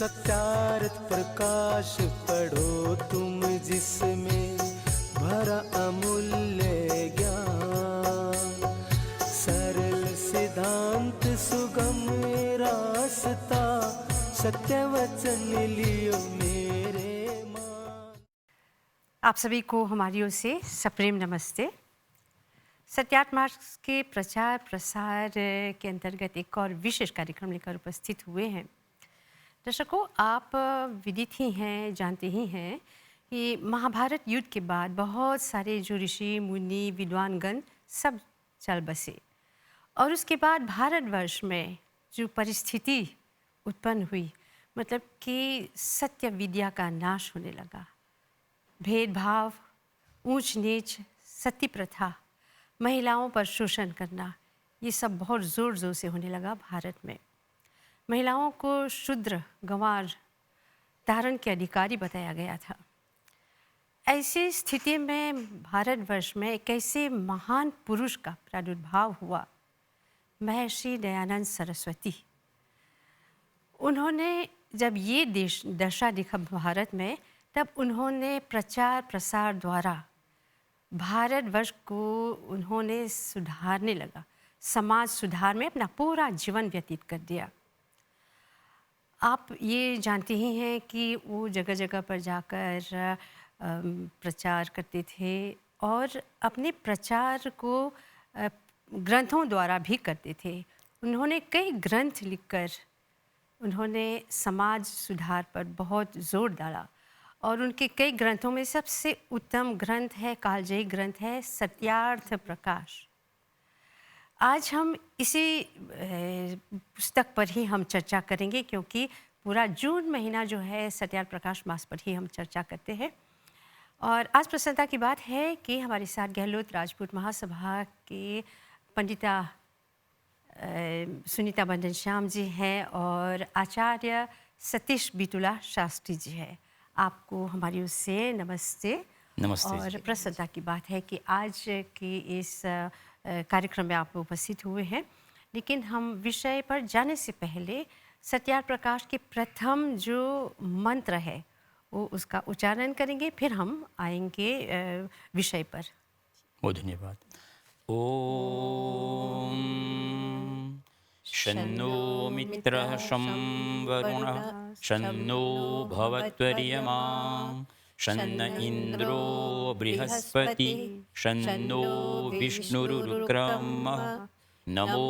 सत्यार्थ प्रकाश पढ़ो तुम जिसमें भरा अमूल्य ज्ञान, सरल सिद्धांत सुगम रास्ता, सत्य वचन लियो मेरे मान। आप सभी को हमारी ओर से सप्रेम नमस्ते। सत्यार्थ मार्ग के प्रचार प्रसार के अंतर्गत एक और विशेष कार्यक्रम लेकर उपस्थित हुए हैं। दर्शकों, आप विदित ही हैं, जानते ही हैं कि महाभारत युद्ध के बाद बहुत सारे जो ऋषि मुनि विद्वानगण सब चल बसे और उसके बाद भारतवर्ष में जो परिस्थिति उत्पन्न हुई, मतलब कि सत्य विद्या का नाश होने लगा। भेदभाव, ऊंच नीच, सती प्रथा, महिलाओं पर शोषण करना, ये सब बहुत ज़ोर ज़ोर से होने लगा भारत में। महिलाओं को शूद्र, गंवार, धारण के अधिकारी बताया गया था। ऐसी स्थिति में भारतवर्ष में एक ऐसे महान पुरुष का प्रादुर्भाव हुआ, महर्षि दयानंद सरस्वती। उन्होंने जब ये दशा दिखा भारत में, तब उन्होंने प्रचार प्रसार द्वारा भारतवर्ष को उन्होंने सुधारने लगा, समाज सुधार में अपना पूरा जीवन व्यतीत कर दिया। आप ये जानते ही हैं कि वो जगह जगह पर जाकर प्रचार करते थे और अपने प्रचार को ग्रंथों द्वारा भी करते थे। उन्होंने कई ग्रंथ लिखकर उन्होंने समाज सुधार पर बहुत जोर डाला और उनके कई ग्रंथों में सबसे उत्तम ग्रंथ है, कालजयी ग्रंथ है सत्यार्थ प्रकाश। आज हम इसी पुस्तक पर ही हम चर्चा करेंगे, क्योंकि पूरा जून महीना जो है सत्यार्थ प्रकाश मास पर ही हम चर्चा करते हैं। और आज प्रसन्नता की बात है कि हमारे साथ गहलोत राजपूत महासभा के पंडिता सुनीता बंदन श्याम जी हैं और आचार्य सतीश बिटुला शास्त्री जी हैं। आपको हमारी ओर से नमस्ते। नमस्ते और जी। प्रसन्नता की बात है कि आज के इस कार्यक्रम में आप उपस्थित हुए हैं। लेकिन हम विषय पर जाने से पहले सत्यार्थ प्रकाश के प्रथम जो मंत्र है वो उसका उच्चारण करेंगे, फिर हम आएंगे विषय पर। बहुत धन्यवाद। ओम शन्नो मित्रः शं वरुणः शन्नो भवत्वर्यमा शन्न इन्द्रो बृहस्पति शन्नो विष्णुरुक्रमः नमो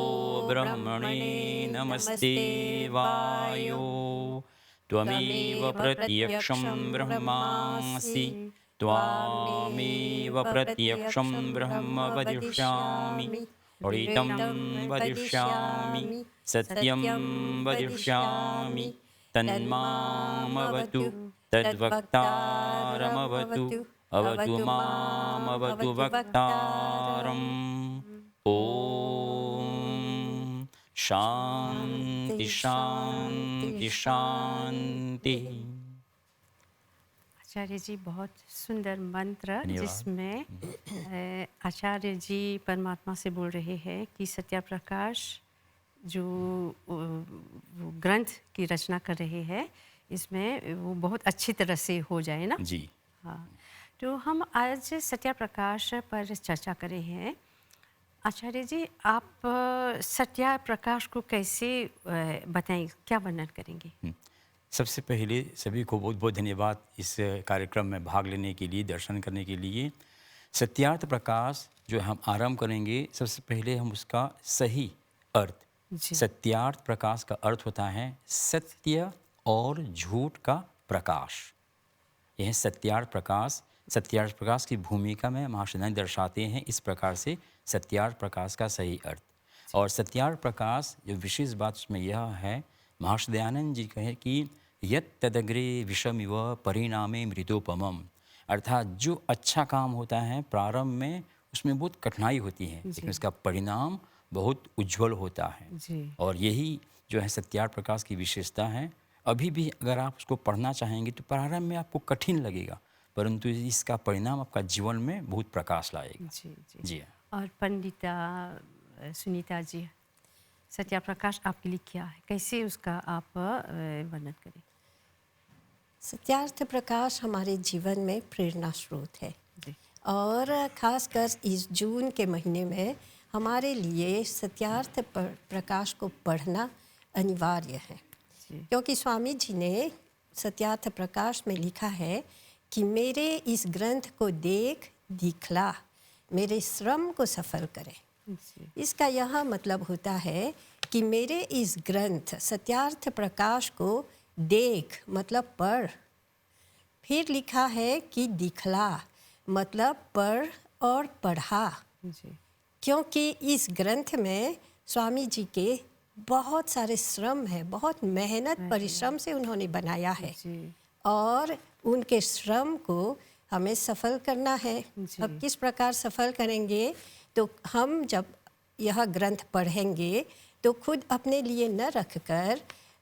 ब्रह्मणे नमस्ते वायो त्वमेव प्रत्यक्षं ब्रह्मासि त्वामेव प्रत्यक्षं ब्रह्म वदिष्यामि ऋतं वदिष्यामि सत्यं वदिष्यामि तन्मामवतु तद्वक्तारमवतु अवतु मामवतु वक्तारम्। ॐ शान्ति शान्ति शान्ति। आचार्य जी, बहुत सुंदर मंत्र, धन्यवाद। जिसमें आचार्य जी परमात्मा से बोल रहे हैं कि सत्यार्थ प्रकाश जो वो ग्रंथ की रचना कर रहे हैं, इसमें वो बहुत अच्छी तरह से हो जाए ना। जी। हाँ, तो हम आज सत्यार्थ प्रकाश पर चर्चा कर रहे हैं। आचार्य जी, आप सत्यार्थ प्रकाश को कैसे बताएं, क्या वर्णन करेंगे? सबसे पहले सभी को बहुत बहुत धन्यवाद इस कार्यक्रम में भाग लेने के लिए, दर्शन करने के लिए। सत्यार्थ प्रकाश जो हम आरंभ करेंगे, सबसे पहले हम उसका सही अर्थ। जी। सत्यार्थ प्रकाश का अर्थ होता है सत्य और झूठ का प्रकाश। यह सत्यार्थ प्रकाश। सत्यार्थ प्रकाश की भूमिका में महाशय दर्शाते हैं इस प्रकार से सत्यार्थ प्रकाश का सही अर्थ। और सत्यार्थ प्रकाश जो विशेष बात उसमें यह है, महर्षि दयानंद जी कहे कि यत् तदग्रे विषमिव परिणामे मृतोपमम, अर्थात जो अच्छा काम होता है प्रारंभ में उसमें बहुत कठिनाई होती है, लेकिन उसका परिणाम बहुत उज्जवल होता है। जी। और यही जो है सत्यार्थ प्रकाश की विशेषता है। अभी भी अगर आप उसको पढ़ना चाहेंगे तो प्रारंभ में आपको कठिन लगेगा, परंतु इसका परिणाम आपका जीवन में बहुत प्रकाश लाएगा। जी जी। जी। और पंडिता सुनीता जी, सत्यार्थ प्रकाश आपके लिए क्या है, कैसे उसका आप वर्णन करें? सत्यार्थ प्रकाश हमारे जीवन में प्रेरणा स्रोत है और ख़ासकर इस जून के महीने में हमारे लिए सत्यार्थ प्रकाश को पढ़ना अनिवार्य है, क्योंकि स्वामी जी ने सत्यार्थ प्रकाश में लिखा है कि मेरे इस ग्रंथ को देख दिखला, मेरे श्रम को सफल करे। इसका यह मतलब होता है कि मेरे इस ग्रंथ सत्यार्थ प्रकाश को देख मतलब पढ़, फिर लिखा है कि दिखला मतलब पढ़ और पढ़ा, क्योंकि इस ग्रंथ में स्वामी जी के बहुत सारे श्रम है, बहुत मेहनत परिश्रम से उन्होंने बनाया है और उनके श्रम को हमें सफल करना है। अब किस प्रकार सफल करेंगे? तो हम जब यह ग्रंथ पढ़ेंगे तो खुद अपने लिए न रखकर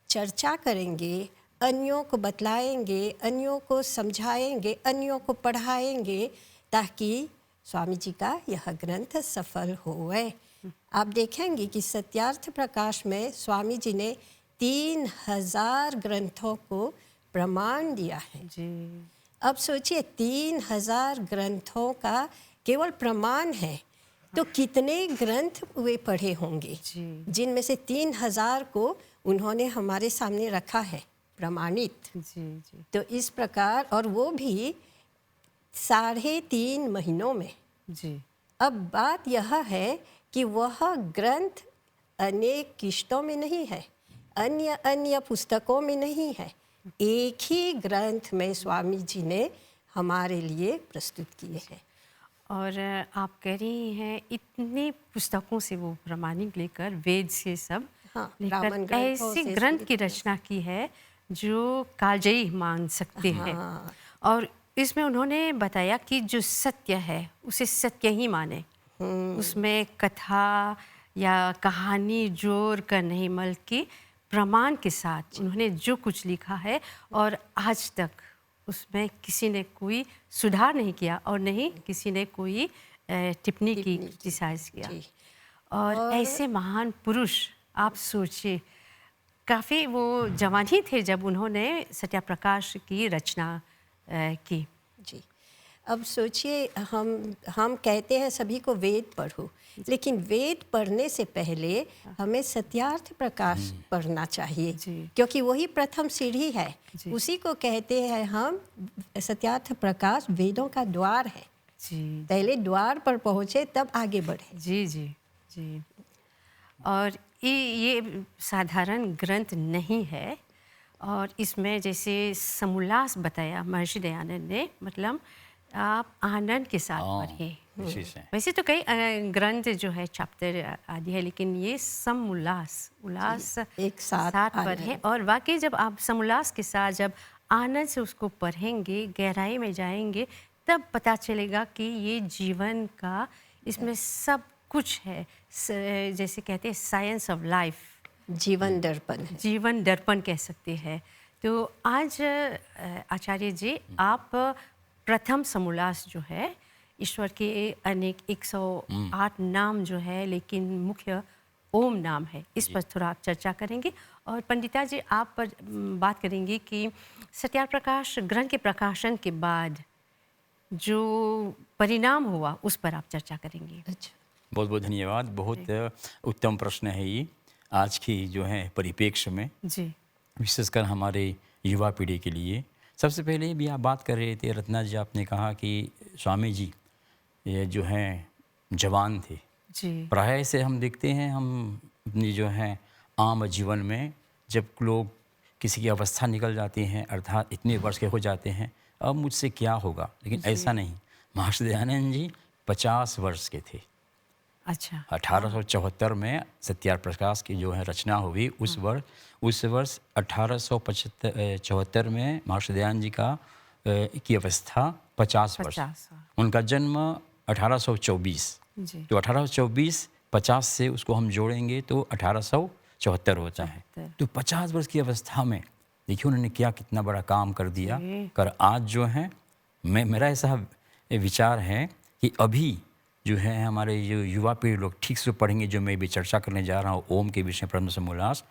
चर्चा करेंगे, अन्यों को बतलाएंगे, अन्यों को समझाएंगे, अन्यों को पढ़ाएंगे, ताकि स्वामी जी का यह ग्रंथ सफल होवे। आप देखेंगे कि सत्यार्थ प्रकाश में स्वामी जी ने 3000 ग्रंथों को प्रमाण दिया है। अब सोचिए 3000 ग्रंथों का केवल प्रमाण है तो कितने ग्रंथ वे पढ़े होंगे, जिनमें से 3000 को उन्होंने हमारे सामने रखा है प्रमाणित। तो इस प्रकार, और वो भी 3.5 महीनों में। अब बात यह है कि वह ग्रंथ अनेक किश्तों में नहीं है, अन्य अन्य पुस्तकों में नहीं है, एक ही ग्रंथ में स्वामी जी ने हमारे लिए प्रस्तुत किए हैं। और आप कह रही हैं इतनी पुस्तकों से वो प्रमाणिक लेकर, वेद से सब लेकर ऐसी ग्रंथ की रचना की है जो कालजयी मान सकते हैं। और इसमें उन्होंने बताया कि जो सत्य है उसे सत्य ही माने, उसमें कथा या कहानी जोड़ कर नहीं, बल्कि प्रमाण के साथ उन्होंने जो कुछ लिखा है और आज तक उसमें किसी ने कोई सुधार नहीं किया और नहीं किसी ने कोई टिप्पणी की, क्रिटिसाइज किया। और ऐसे महान पुरुष, आप सोचिए, काफ़ी वो जवान ही थे जब उन्होंने सत्याप्रकाश की रचना की। जी, अब सोचिए, हम कहते हैं सभी को वेद पढ़ो, लेकिन वेद पढ़ने से पहले हमें सत्यार्थ प्रकाश पढ़ना चाहिए, क्योंकि वही प्रथम सीढ़ी है। उसी को कहते हैं हम, सत्यार्थ प्रकाश वेदों का द्वार है। पहले द्वार पर पहुँचे तब आगे बढ़े। जी। और ये साधारण ग्रंथ नहीं है, और इसमें जैसे समोल्लास बताया महर्षि दयानंद ने, मतलब आप आनंद के साथ पढ़ें। वैसे तो कई ग्रंथ जो है चैप्टर आदि है, लेकिन ये उल्लास एक साथ पढ़ें। और वाकई जब आप समोल्लास के साथ जब आनंद से उसको पढ़ेंगे, गहराई में जाएंगे, तब पता चलेगा कि ये जीवन का, इसमें सब कुछ है। जैसे कहते हैं साइंस ऑफ लाइफ, जीवन दर्पण है, जीवन दर्पण कह सकते हैं। तो आज आचार्य जी, आप प्रथम समोल्लास जो है, ईश्वर के अनेक 108 नाम जो है, लेकिन मुख्य ओम नाम है, इस पर थोड़ा आप चर्चा करेंगे। और पंडिता जी, आप पर बात करेंगे कि सत्याप्रकाश ग्रंथ के प्रकाशन के बाद जो परिणाम हुआ उस पर आप चर्चा करेंगे। अच्छा, बहुत बहुत धन्यवाद। बहुत उत्तम प्रश्न है ये आज की जो है परिप्रेक्ष्य में, विशेषकर हमारे युवा पीढ़ी के लिए। सबसे पहले भी आप बात कर रहे थे रत्ना जी, आपने कहा कि स्वामी जी ये जो हैं जवान थे। प्राय से हम देखते हैं, हम अपनी जो है आम जीवन में जब लोग किसी की अवस्था निकल जाती हैं, अर्थात इतने वर्ष के हो जाते हैं, अब मुझसे क्या होगा, लेकिन ऐसा नहीं। महर्षि दयानंद जी 50 वर्ष के थे। अच्छा। 1874 में सत्याप्रकाश की जो है रचना हुई। उस वर्ष 1874 में महर्षि दयानंद जी की अवस्था 50 वर्ष। उनका जन्म 1824। तो 1824 50 से उसको हम जोड़ेंगे तो 1874 होता है। तो 50 वर्ष की अवस्था में देखिए उन्होंने क्या कितना बड़ा काम कर दिया। कर आज जो है मेरा ऐसा विचार है कि अभी जो है हमारे जो युवा पीढ़ी लोग ठीक से पढ़ेंगे, जो मैं भी चर्चा करने जा रहा हूँ ओम के विषय प्रथम समोल्लास,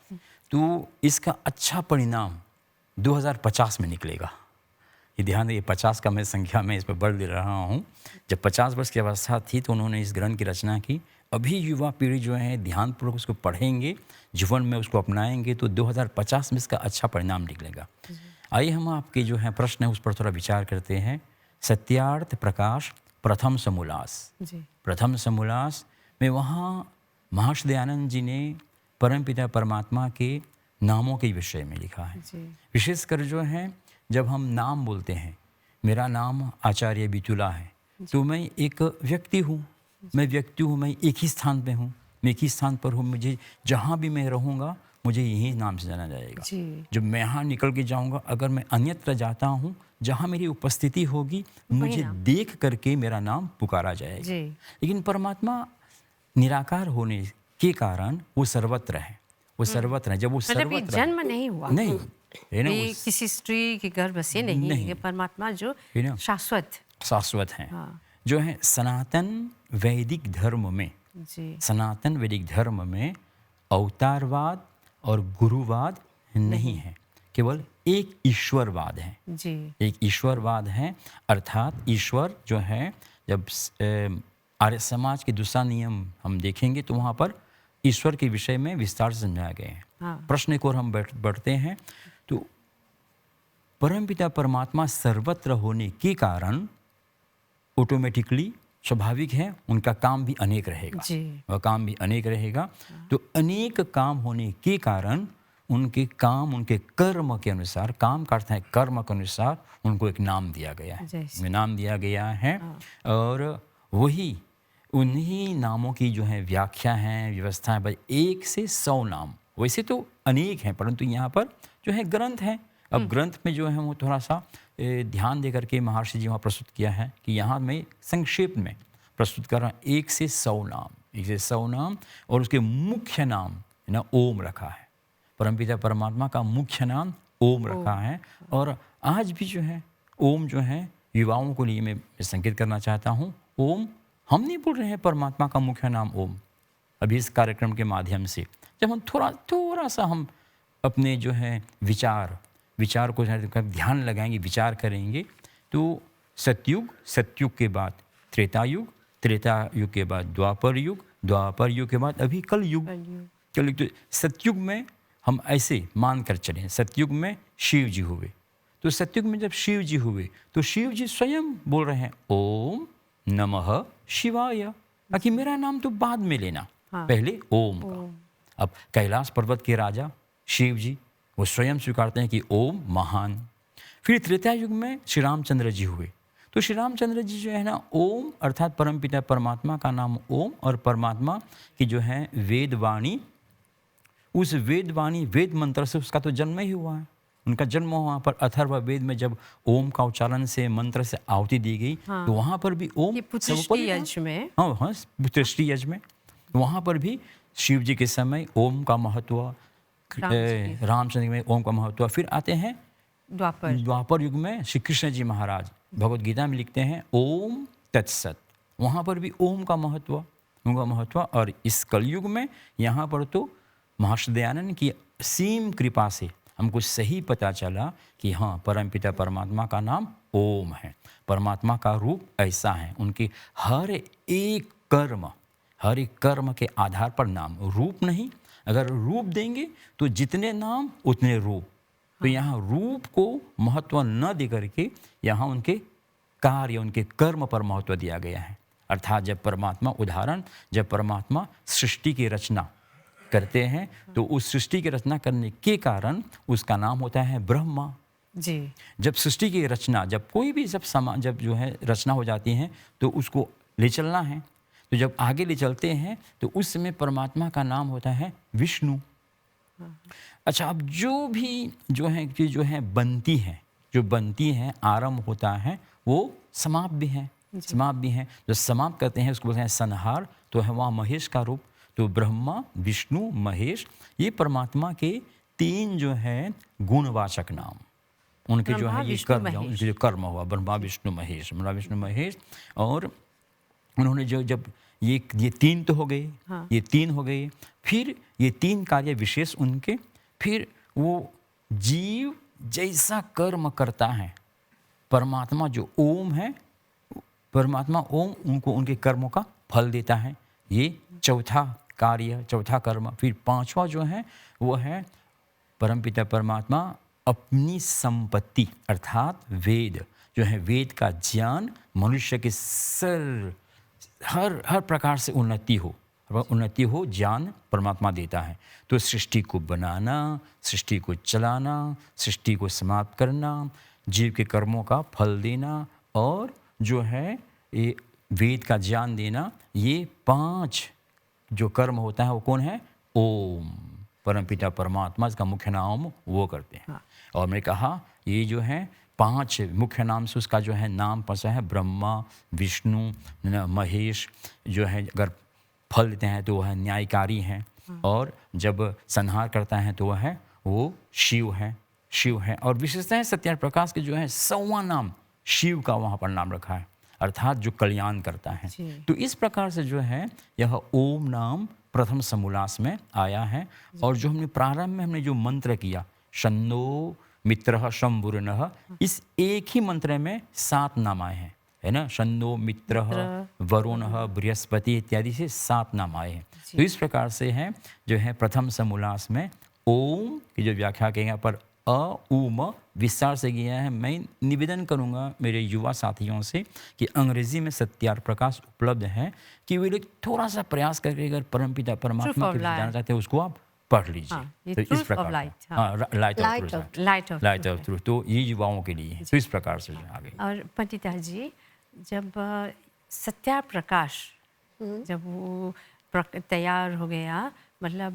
तो इसका अच्छा परिणाम 2050 में निकलेगा। ये ध्यान दें, 50 का मैं संख्या में इस पर बढ़ दे रहा हूँ। जब 50 वर्ष की अवस्था थी तो उन्होंने इस ग्रंथ की रचना की। अभी युवा पीढ़ी जो है ध्यानपूर्वक उसको पढ़ेंगे, जीवन में उसको अपनाएंगे तो 2050 में इसका अच्छा परिणाम निकलेगा। आइए हम आपके जो है प्रश्न है उस पर थोड़ा विचार करते हैं। सत्यार्थ प्रकाश प्रथम समोल्लास। जी। प्रथम समोल्लास में वहाँ महर्षि दयानंद जी ने परमपिता परमात्मा के नामों के विषय में लिखा है। जी। विशेषकर जो है जब हम नाम बोलते हैं, मेरा नाम आचार्य बितुला है, तो मैं एक व्यक्ति हूँ, मैं व्यक्ति हूँ, मैं एक ही स्थान पे हूँ, मैं एक ही स्थान पर हूँ, मुझे जहाँ भी मैं रहूँगा मुझे यही नाम से जाना जाएगा। जी। जब मैं यहाँ निकल के जाऊँगा, अगर मैं अन्यत्र जाता हूँ, जहाँ मेरी उपस्थिति होगी मुझे नाम। देख करके मेरा नाम पुकारा जाएगा। जी। लेकिन परमात्मा निराकार होने के कारण वो सर्वत्र है, वो सर्वत्र है। जब वो मतलब ये सर्वत्र जन्म नहीं हुआ, नहीं है ना, ये किसी स्त्री के गर्भ से नहीं, नहीं। ये परमात्मा जो है ना, शाश्वत। शाश्वत है, हाँ। जो है सनातन वैदिक धर्म में, जी। सनातन वैदिक धर्म में अवतारवाद और गुरुवाद नहीं है, केवल एक ईश्वरवाद है। जी। एक ईश्वरवाद है, अर्थात ईश्वर जो है, जब आर्य समाज के दूसरा नियम हम देखेंगे तो वहाँ पर ईश्वर के विषय में विस्तार से समझाए गए हैं। हाँ। प्रश्न को हम बढ़ते हैं तो परमपिता परमात्मा सर्वत्र होने के कारण ऑटोमेटिकली स्वाभाविक है उनका काम भी अनेक रहेगा। जी। वह काम भी अनेक रहेगा। तो अनेक काम होने के कारण उनके काम, उनके कर्म के अनुसार, काम का अर्थ है कर्म के अनुसार, उनको एक नाम दिया गया है, जैसे। नाम दिया गया है। और वही उन्हीं नामों की जो है व्याख्या है, व्यवस्था है। भाई 1 से 100 नाम, वैसे तो अनेक हैं, परंतु यहाँ पर जो है ग्रंथ है। अब ग्रंथ में जो है वो थोड़ा सा ध्यान दे करके महर्षि जी वहाँ प्रस्तुत किया है कि यहाँ मैं संक्षेप में प्रस्तुत कर रहा हूँ। 1 से 100 नाम, 1 से 100 नाम, और उसके मुख्य नाम है ना ओम रखा है। परमपिता परमात्मा का मुख्य नाम ओम रखा है। और आज भी जो है ओम जो है युवाओं को लिए मैं संकेत करना चाहता हूँ, ओम हम नहीं बोल रहे हैं परमात्मा का मुख्य नाम ओम। अभी इस कार्यक्रम के माध्यम से जब हम थोड़ा सा हम अपने जो है विचार को ध्यान लगाएंगे, विचार करेंगे, तो सतयुग के बाद त्रेता युग के बाद द्वापर युग के बाद अभी कलयुग। तो सतयुग में हम ऐसे मान कर चले, सतयुग में शिव जी हुए। तो सतयुग में जब शिव जी हुए तो शिव जी स्वयं बोल रहे हैं ओम नमः शिवाय, ताकि मेरा नाम तो बाद में लेना, पहले ओम का। अब कैलाश पर्वत के राजा शिव जी वो स्वयं स्वीकारते हैं कि ओम महान। फिर त्रेता युग में श्री रामचंद्र जी हुए, तो श्री रामचंद्र जी जो है ना ओम अर्थात परमपिता परमात्मा का नाम ओम, और परमात्मा की जो है वेदवाणी, उस वेदवाणी वेद मंत्र से उसका तो जन्म ही हुआ है। उनका जन्म वहाँ पर अथर्व वेद में जब ओम का उच्चारण से मंत्र से आहुति दी गई, तो वहाँ पर भी ओम यज में, हाँ पुत्रष्टि यज में, वहाँ पर भी शिव जी के समय ओम का महत्व, रामचंद्र में ओम का महत्व। फिर आते हैं द्वापर युग में श्री कृष्ण जी महाराज भगवद गीता में लिखते हैं ओम तत्सत, वहाँ पर भी ओम का महत्व। और इस कलयुग में यहाँ पर तो महर्षि दयानंद की असीम कृपा से हमको सही पता चला कि हाँ परमपिता परमात्मा का नाम ओम है। परमात्मा का रूप ऐसा है, उनके हर एक कर्म के आधार पर नाम, रूप नहीं। अगर रूप देंगे तो जितने नाम उतने रूप। तो यहाँ रूप को महत्व न दे करके यहाँ उनके कार्य, उनके कर्म पर महत्व दिया गया है। अर्थात जब परमात्मा सृष्टि की रचना करते हैं तो उस सृष्टि की रचना करने के कारण उसका नाम होता है ब्रह्मा जी। जब सृष्टि की रचना, जब कोई भी जब जो है रचना हो जाती है तो उसको ले चलना है, तो जब आगे ले चलते हैं तो उस समय परमात्मा का नाम होता है विष्णु। अच्छा, अब जो भी जो है बनती है आरंभ होता है, वो समाप्त भी है। जो समाप्त करते हैं उसको बोलते हैं संहार। तो है वहाँ महेश का रूप। तो ब्रह्मा विष्णु महेश, ये परमात्मा के 3 जो है गुणवाचक नाम, उनके जो है ये कर्म, उनके जो कर्म हुआ ब्रह्मा विष्णु महेश। और उन्होंने जब ये 3 तो हो गए, ये 3 हो गए, फिर ये 3 कार्य विशेष उनके, फिर वो जीव जैसा कर्म करता है परमात्मा जो ओम है, परमात्मा ओम उनको उनके कर्मों का फल देता है। ये चौथा कार्य, चौथा कर्म। फिर पांचवा जो है वो है परमपिता परमात्मा अपनी संपत्ति अर्थात वेद जो है, वेद का ज्ञान मनुष्य के हर प्रकार से उन्नति हो ज्ञान परमात्मा देता है। तो सृष्टि को बनाना, सृष्टि को चलाना, सृष्टि को समाप्त करना, जीव के कर्मों का फल देना और जो है ये वेद का ज्ञान देना, ये 5 जो कर्म होता है वो कौन है? ओम, परमपिता परमात्मा, इसका मुख्य नाम वो करते हैं। हाँ। और मैंने कहा ये जो है 5 मुख्य नाम से उसका जो है नाम पसा है ब्रह्मा, विष्णु, महेश। जो है अगर फल देते हैं तो वह न्यायकारी हैं। और जब संहार करता है तो वो शिव है। और विशेषता है सत्यार्थ प्रकाश के जो है 100वां नाम शिव का वहाँ पर नाम रखा है, अर्थात जो कल्याण करता है। तो इस प्रकार से जो है यह ओम नाम प्रथम समूलास में आया है। और जो हमने प्रारंभ में हमने जो मंत्र किया शन्नो मित्रः शंभुर्नः, इस एक ही मंत्र में 7 नाम आए हैं, है ना। शन्नो मित्रः वरुणः बृहस्पति इत्यादि से 7 नाम आए हैं। तो इस प्रकार से है जो है प्रथम समूलास में ओम की जो व्याख्या की यहाँ पर उम विस्तार से किया है। मैं निवेदन करूंगा मेरे युवा साथियों से कि अंग्रेजी में सत्यार्थ प्रकाश उपलब्ध है, कि वे लोग थोड़ा सा प्रयास करके अगर परमपिता परमात्मा के जानना चाहते हैं उसको आप पढ़ लीजिए। तो इस प्रकार लाइट ऑफ ट्रूथ, तो ये युवाओं के लिए है। तो इस प्रकार से आगे। और पंडिता जी, जब सत्यार्थ प्रकाश जब वो तैयार हो गया, मतलब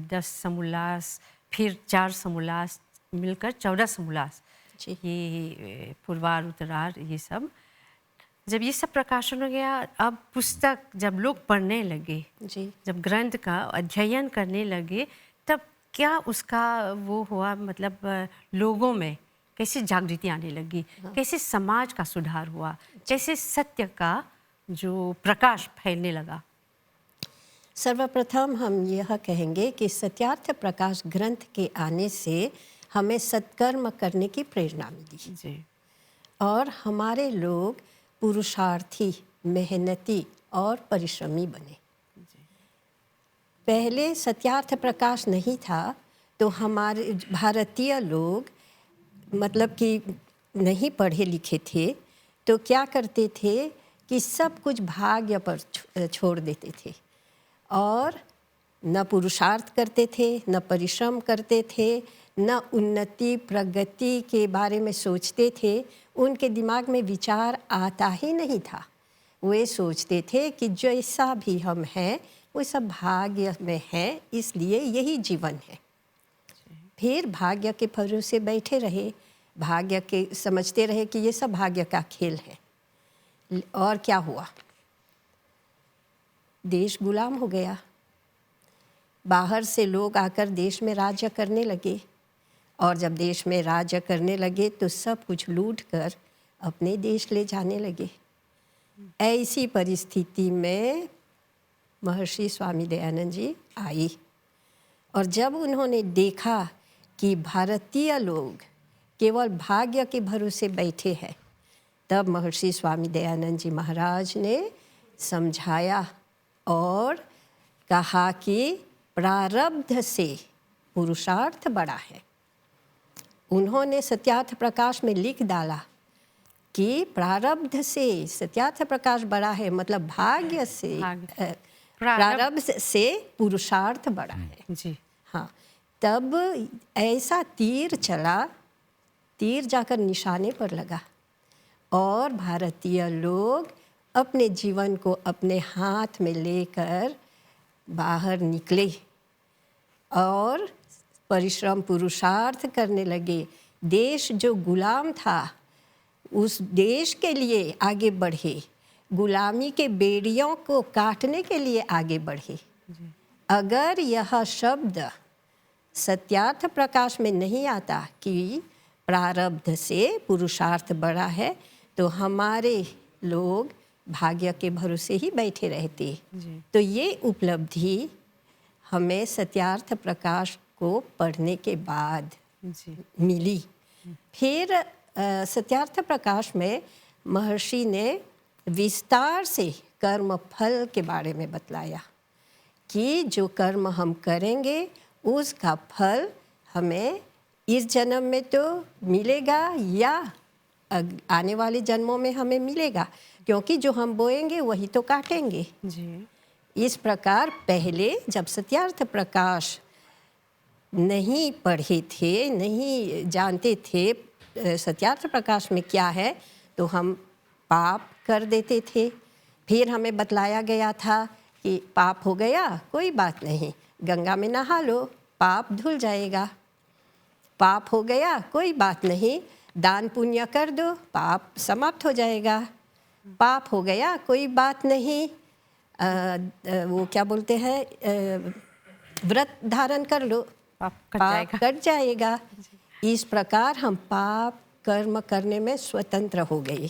10 समूलास, फिर 4 समूलास मिलकर 14 समूलास, ये पूर्वार उत्तरार, ये सब जब ये सब प्रकाशन हो गया, अब पुस्तक जब लोग पढ़ने लगे जी, जब ग्रंथ का अध्ययन करने लगे, तब क्या उसका वो हुआ, मतलब लोगों में कैसे जागृति आने लगी, कैसे समाज का सुधार हुआ, कैसे सत्य का जो प्रकाश फैलने लगा? सर्वप्रथम हम यह कहेंगे कि सत्यार्थ प्रकाश ग्रंथ के आने से हमें सत्कर्म करने की प्रेरणा मिली जी। और हमारे लोग पुरुषार्थी, मेहनती और परिश्रमी बने। पहले सत्यार्थ प्रकाश नहीं था तो हमारे भारतीय लोग मतलब कि नहीं पढ़े लिखे थे, तो क्या करते थे कि सब कुछ भाग्य पर छोड़ देते थे और न पुरुषार्थ करते थे, न परिश्रम करते थे, न उन्नति प्रगति के बारे में सोचते थे। उनके दिमाग में विचार आता ही नहीं था। वे सोचते थे कि जैसा भी हम हैं वो सब भाग्य में है, इसलिए यही जीवन है। फिर भाग्य के भरोसे बैठे रहे, भाग्य के समझते रहे कि ये सब भाग्य का खेल है। और क्या हुआ? देश गुलाम हो गया। बाहर से लोग आकर देश में राज्य करने लगे और जब देश में राज्य करने लगे तो सब कुछ लूट कर अपने देश ले जाने लगे। ऐसी परिस्थिति में महर्षि स्वामी दयानंद जी आई और जब उन्होंने देखा कि भारतीय लोग केवल भाग्य के भरोसे बैठे हैं, तब महर्षि स्वामी दयानंद जी महाराज ने समझाया और कहा कि प्रारब्ध से पुरुषार्थ बड़ा है। उन्होंने सत्यार्थ प्रकाश में लिख डाला कि प्रारब्ध से सत्यार्थ प्रकाश बड़ा है, मतलब भाग्य से प्रारब्ध से पुरुषार्थ बड़ा है जी। हाँ, तब ऐसा तीर चला, तीर जाकर निशाने पर लगा और भारतीय लोग अपने जीवन को अपने हाथ में लेकर बाहर निकले और परिश्रम पुरुषार्थ करने लगे। देश जो गुलाम था उस देश के लिए आगे बढ़े, गुलामी के बेड़ियों को काटने के लिए आगे बढ़े। अगर यह शब्द सत्यार्थ प्रकाश में नहीं आता कि प्रारब्ध से पुरुषार्थ बड़ा है, तो हमारे लोग भाग्य के भरोसे ही बैठे रहते। तो ये उपलब्धि हमें सत्यार्थ प्रकाश को पढ़ने के बाद जी मिली। फिर सत्यार्थ प्रकाश में महर्षि ने विस्तार से कर्म फल के बारे में बतलाया कि जो कर्म हम करेंगे उसका फल हमें इस जन्म में तो मिलेगा या आने वाले जन्मों में हमें मिलेगा, क्योंकि जो हम बोएंगे वही तो काटेंगे। जी इस प्रकार पहले जब सत्यार्थ प्रकाश नहीं पढ़े थे, नहीं जानते थे सत्यार्थ प्रकाश में क्या है, तो हम पाप कर देते थे। फिर हमें बतलाया गया था कि पाप हो गया कोई बात नहीं, गंगा में नहा लो, पाप धुल जाएगा। पाप हो गया कोई बात नहीं, दान पुण्य कर दो, पाप समाप्त हो जाएगा। पाप हो गया कोई बात नहीं, वो क्या बोलते हैं, व्रत धारण कर लो, पाप कट जाएगा। इस प्रकार हम पाप कर्म करने में स्वतंत्र हो गए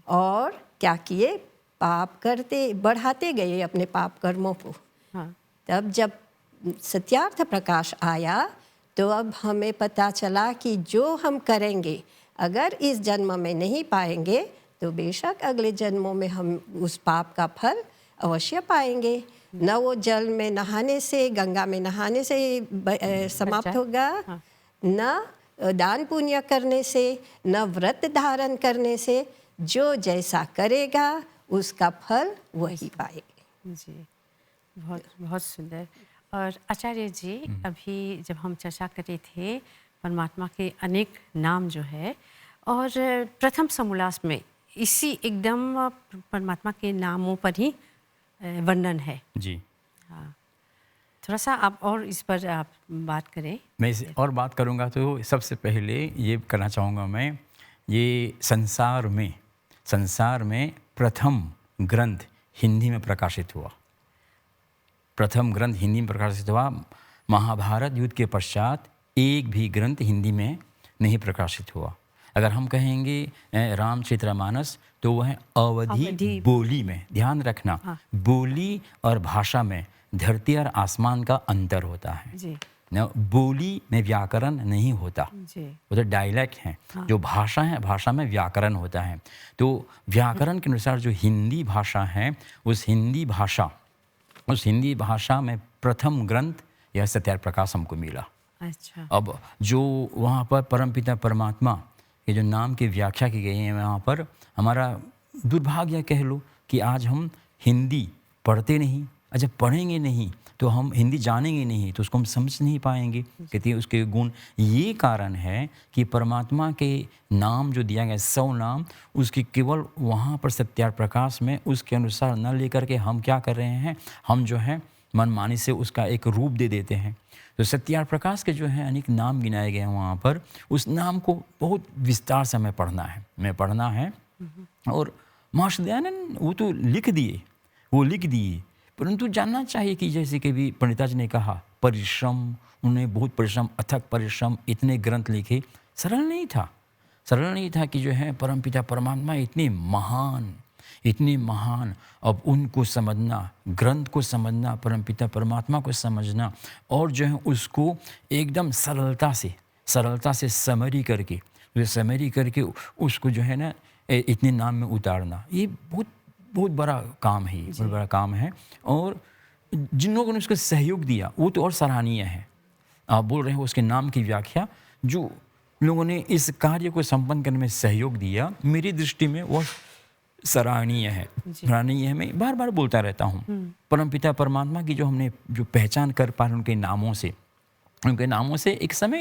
और क्या किए, पाप करते बढ़ाते गए अपने पाप कर्मों को। हाँ। तब जब सत्यार्थ प्रकाश आया तो अब हमें पता चला कि जो हम करेंगे अगर इस जन्म में नहीं पाएंगे तो बेशक अगले जन्मों में हम उस पाप का फल अवश्य पाएंगे। न वो जल में नहाने से, गंगा में नहाने से समाप्त होगा, न दान पुण्य करने से, न व्रत धारण करने से। जो जैसा करेगा उसका फल वही पाएगा। जी बहुत बहुत सुंदर। और आचार्य जी, अभी जब हम चर्चा कर रहे थे परमात्मा के अनेक नाम जो है, और प्रथम समोल्लास में इसी एकदम परमात्मा के नामों पर ही वर्णन है। जी हाँ, थोड़ा सा आप और इस पर आप बात करें। मैं इस और बात करूंगा तो सबसे पहले ये करना चाहूँगा मैं, ये संसार में प्रथम ग्रंथ हिंदी में प्रकाशित हुआ। प्रथम ग्रंथ हिंदी में प्रकाशित हुआ। महाभारत युद्ध के पश्चात एक भी ग्रंथ हिंदी में नहीं प्रकाशित हुआ। अगर हम कहेंगे रामचरितमानस तो वह अवधी बोली में, ध्यान रखना, हाँ। बोली और भाषा में धरती और आसमान का अंतर होता है। जी न बोली में व्याकरण नहीं होता, जी वो तो डायलैक्ट है। हाँ। जो भाषा है, भाषा में व्याकरण होता है। तो व्याकरण के अनुसार जो हिंदी भाषा है, उस हिंदी भाषा में प्रथम ग्रंथ यह सत्यार्थ प्रकाश हमको मिला। अच्छा। अब जो वहाँ पर परमपिता परमात्मा के जो नाम की व्याख्या की गई है, वहाँ पर हमारा दुर्भाग्य कह लो कि आज हम हिंदी पढ़ते नहीं, और जब पढ़ेंगे नहीं तो हम हिंदी जानेंगे नहीं, तो उसको हम समझ नहीं पाएंगे कहते उसके गुण। ये कारण है कि परमात्मा के नाम जो दिया गया 100 नाम, उसकी केवल वहाँ पर सत्यार्थ प्रकाश में उसके अनुसार न लेकर के हम क्या कर रहे हैं, हम जो है मनमानी से उसका एक रूप दे देते हैं। तो सत्यार्थ प्रकाश के जो है अनेक नाम गिनाए गए हैं वहाँ पर, उस नाम को बहुत विस्तार से हमें पढ़ना है। और महर्षि दयानंद वो तो लिख दिए, परंतु जानना चाहिए कि जैसे कि भी पंडिता जी ने कहा, परिश्रम, उन्होंने बहुत परिश्रम, अथक परिश्रम, इतने ग्रंथ लिखे। सरल नहीं था कि जो है परमपिता परमात्मा इतने महान, अब उनको समझना, ग्रंथ को समझना, परमपिता परमात्मा को समझना, और जो है उसको एकदम सरलता से समरी करके उसको जो है ना इतने नाम में उतारना, ये बहुत बड़ा काम है, बहुत बड़ा काम है। और जिन लोगों ने उसको सहयोग दिया वो तो और सराहनीय है। आप बोल रहे हो उसके नाम की व्याख्या, जो लोगों ने इस कार्य को संपन्न करने में सहयोग दिया, मेरी दृष्टि में वो सराहनीय है। मैं बार बार बोलता रहता हूँ, परमपिता परमात्मा की जो हमने जो पहचान कर पा रहे उनके नामों से एक समय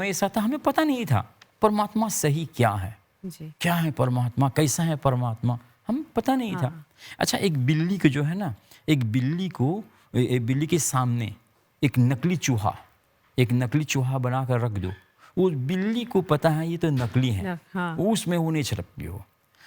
ऐसा था हमें पता नहीं था परमात्मा सही क्या है, क्या है परमात्मा, कैसा है परमात्मा, हम पता नहीं था। अच्छा, एक बिल्ली को जो है ना, एक बिल्ली के सामने एक नकली चूहा बना कर रख दो, वो बिल्ली को पता है ये तो नकली है, उसमें वो नहीं छलकती हो।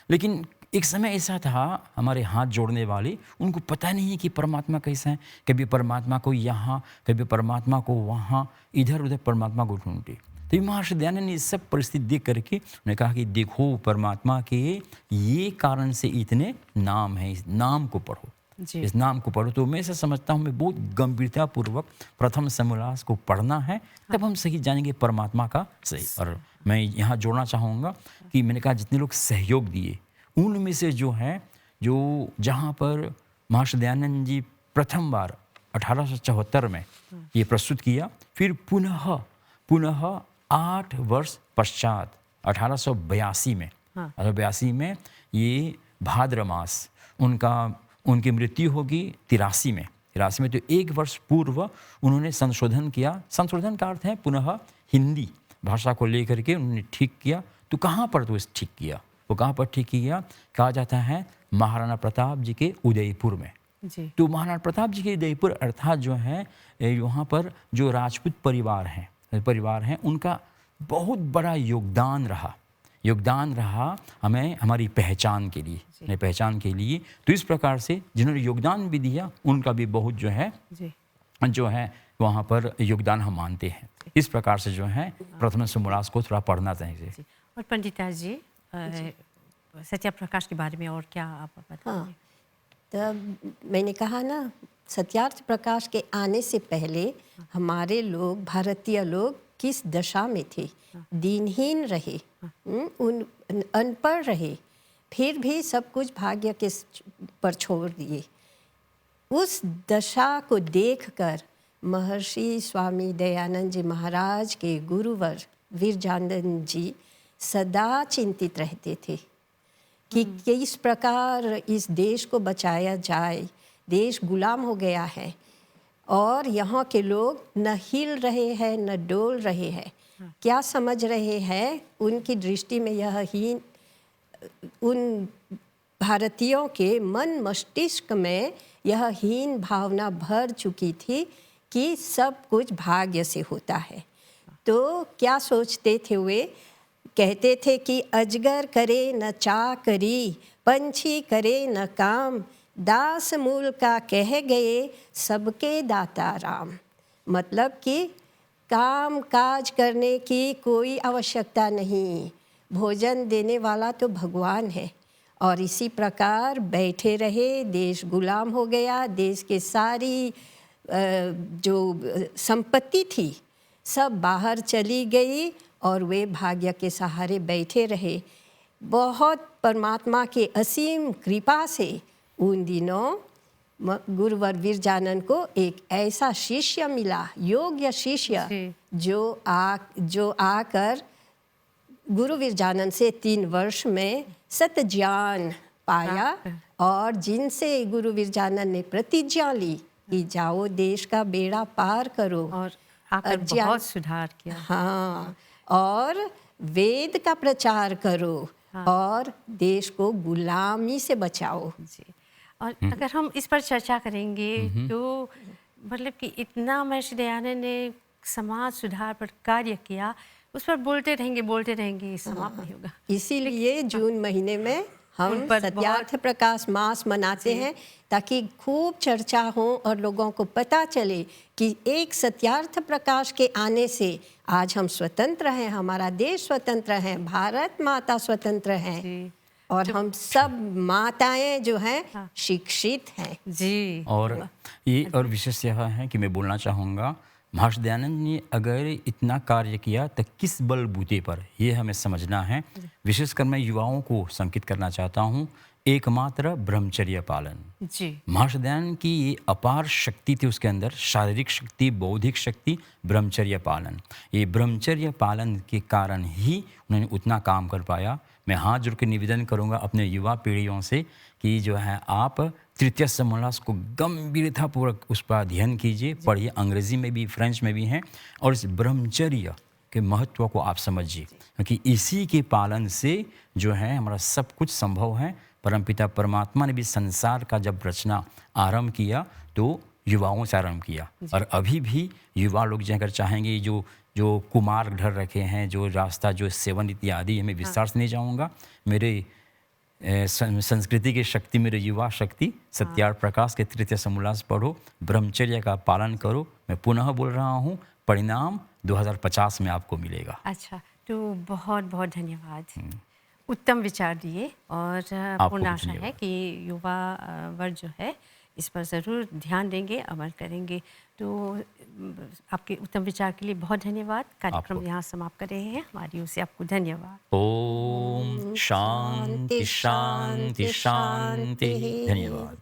लेकिन एक समय ऐसा था, हमारे हाथ जोड़ने वाले, उनको पता नहीं है कि परमात्मा कैसा है। कभी परमात्मा को यहाँ, कभी परमात्मा को वहाँ, इधर उधर परमात्मा को ढूंढते। तो महर्षि दयानंद ने सब परिस्थिति देख करके उन्होंने कहा कि देखो परमात्मा के ये कारण से इतने नाम हैं, इस नाम को पढ़ो। जी। इस नाम को पढ़ो। तो मैं ऐसा समझता हूँ, मैं बहुत गंभीरतापूर्वक प्रथम समोल्लास को पढ़ना है, तब हम सही जानेंगे परमात्मा का सही। और मैं यहाँ जोड़ना चाहूँगा कि मैंने कहा जितने लोग सहयोग दिए, उनमें से जो है, जो जहाँ पर महर्षि दयानंद जी प्रथम बार 1874 में ये प्रस्तुत किया, फिर पुनः 8 वर्ष पश्चात 1882 में, 1882 में ये भाद्र मास उनकी मृत्यु होगी 83 में। 83 में तो 1 वर्ष पूर्व उन्होंने संशोधन किया। संशोधन का अर्थ है पुनः हिंदी भाषा को लेकर के उन्होंने ठीक किया। तो कहाँ पर तो ठीक किया, वो कहाँ पर ठीक किया? कहा जाता है महाराणा प्रताप जी के उदयपुर में। जी। तो महाराणा प्रताप जी के उदयपुर अर्थात जो है वहाँ पर जो राजपूत परिवार हैं उनका बहुत बड़ा योगदान रहा हमें, हमारी पहचान के लिए। तो इस प्रकार से जिन्होंने योगदान भी दिया, उनका भी बहुत जो है वहाँ पर योगदान हम मानते हैं। इस प्रकार से जो है प्रथम समोल्लास को थोड़ा पढ़ना चाहिए। और पंडिता जी, सत्याप्रकाश के बारे में और क्या आप बताएंगे? हाँ, तब मैंने कहा ना, सत्यार्थ प्रकाश के आने से पहले हमारे लोग, भारतीय लोग किस दशा में थे? दीनहीन रहे, अनपढ़ रहे, फिर भी सब कुछ भाग्य के पर छोड़ दिए। उस दशा को देखकर महर्षि स्वामी दयानंद जी महाराज के गुरुवर विरजानंद जी सदा चिंतित रहते थे कि किस प्रकार इस देश को बचाया जाए। देश गुलाम हो गया है और यहाँ के लोग न हिल रहे हैं न डोल रहे हैं। क्या समझ रहे हैं? उनकी दृष्टि में यह हीन, उन भारतीयों के मन मस्तिष्क में यह हीन भावना भर चुकी थी कि सब कुछ भाग्य से होता है। तो क्या सोचते थे वे? कहते थे कि अजगर करे न चाकरी, पंछी करे न काम, दास मूल का कह गए सबके दाता राम। मतलब कि काम काज करने की कोई आवश्यकता नहीं, भोजन देने वाला तो भगवान है। और इसी प्रकार बैठे रहे, देश गुलाम हो गया। देश के सारी जो संपत्ति थी सब बाहर चली गई और वे भाग्य के सहारे बैठे रहे। बहुत परमात्मा के असीम कृपा से उन दिनों गुरुवर विरजानंद को एक ऐसा शिष्य मिला, योग्य शिष्य, जो आकर गुरु विरजानंद से 3 वर्ष में सत ज्ञान पाया और जिनसे गुरु विरजानंद ने प्रतिज्ञा ली कि जाओ देश का बेड़ा पार करो और आकर बहुत सुधार किया। हाँ, और वेद का प्रचार करो और देश को गुलामी से बचाओ। जी। और अगर हम इस पर चर्चा करेंगे तो मतलब कि इतना महर्षि दयानंद ने समाज सुधार पर कार्य किया, उस पर बोलते रहेंगे, समाप्त नहीं होगा। इसीलिए जून महीने में हम सत्यार्थ प्रकाश मास मनाते हैं, ताकि खूब चर्चा हो और लोगों को पता चले कि एक सत्यार्थ प्रकाश के आने से आज हम स्वतंत्र हैं, हमारा देश स्वतंत्र है, भारत माता स्वतंत्र है और हम सब माताएं जो हैं शिक्षित हैं। जी। और ये और विशेष यह है कि मैं बोलना चाहूँगा, महर्षि दयानंद ने अगर इतना कार्य किया तो किस बलबूते पर, ये हमें समझना है। विशेषकर मैं युवाओं को संकेत करना चाहता हूँ, एकमात्र ब्रह्मचर्य पालन। जी। महर्षि दयानंद की ये अपार शक्ति थी उसके अंदर, शारीरिक शक्ति, बौद्धिक शक्ति, ब्रह्मचर्य पालन। ये ब्रह्मचर्य पालन के कारण ही उन्होंने उतना काम कर पाया। मैं हाथ जोड़ के निवेदन करूँगा अपने युवा पीढ़ियों से कि जो है आप तृतीय समोल्लास को गंभीरतापूर्वक उस पर अध्ययन कीजिए, पढ़िए, अंग्रेजी में भी, फ्रेंच में भी हैं, और इस ब्रह्मचर्य के महत्व को आप समझिए, क्योंकि इसी के पालन से जो है हमारा सब कुछ संभव है। परमपिता परमात्मा ने भी संसार का जब रचना आरंभ किया तो युवाओं से आरंभ किया, और अभी भी युवा लोग जो अगर चाहेंगे, जो कुमार ढल रखे हैं, जो रास्ता, जो सेवन इत्यादि, मैं विस्तार से नहीं जाऊँगा। मेरे संस्कृति की शक्ति, मेरे युवा शक्ति, सत्यार्थ प्रकाश के तृतीय समोल्लास पढ़ो, ब्रह्मचर्य का पालन करो। मैं पुनः बोल रहा हूँ, परिणाम 2050 में आपको मिलेगा। अच्छा, तो बहुत बहुत धन्यवाद, उत्तम विचार दिए। और पूर्ण आशा है कि युवा वर्ग जो है इस पर ज़रूर ध्यान देंगे, अमल करेंगे। तो आपके उत्तम विचार के लिए बहुत धन्यवाद। कार्यक्रम आपको। यहाँ समाप्त कर रहे हैं। हमारी ओर से आपको धन्यवाद। ओम शांति शांति शांति। धन्यवाद।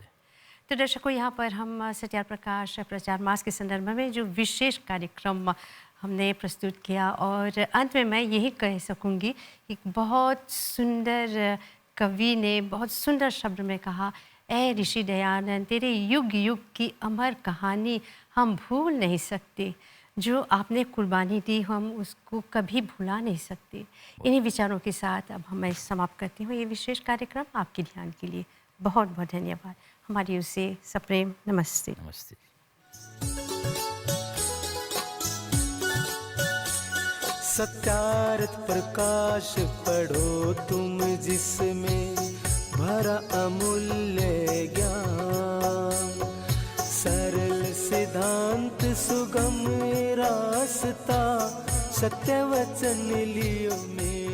तो दर्शकों, यहाँ पर हम सत्यार प्रकाश प्रचार मास के संदर्भ में जो विशेष कार्यक्रम हमने प्रस्तुत किया, और अंत में मैं यही कह सकूँगी कि बहुत सुंदर कवि ने बहुत सुंदर शब्द में कहा, ऐ ऋषि दयानंद, तेरे युग युग की अमर कहानी हम भूल नहीं सकते। जो आपने कुर्बानी दी हम उसको कभी भुला नहीं सकते। इन्हीं विचारों के साथ अब मैं समाप्त करती हूँ ये विशेष कार्यक्रम। आपके ध्यान के लिए बहुत बहुत धन्यवाद। हमारी ओर से सप्रेम नमस्ते। नमस्ते। सत्यार्थ प्रकाश पढ़ो तुम जिसमें भरा अमूल्य ज्ञान, सरल सिद्धांत सुगम रास्ता, सत्य वचन लियो में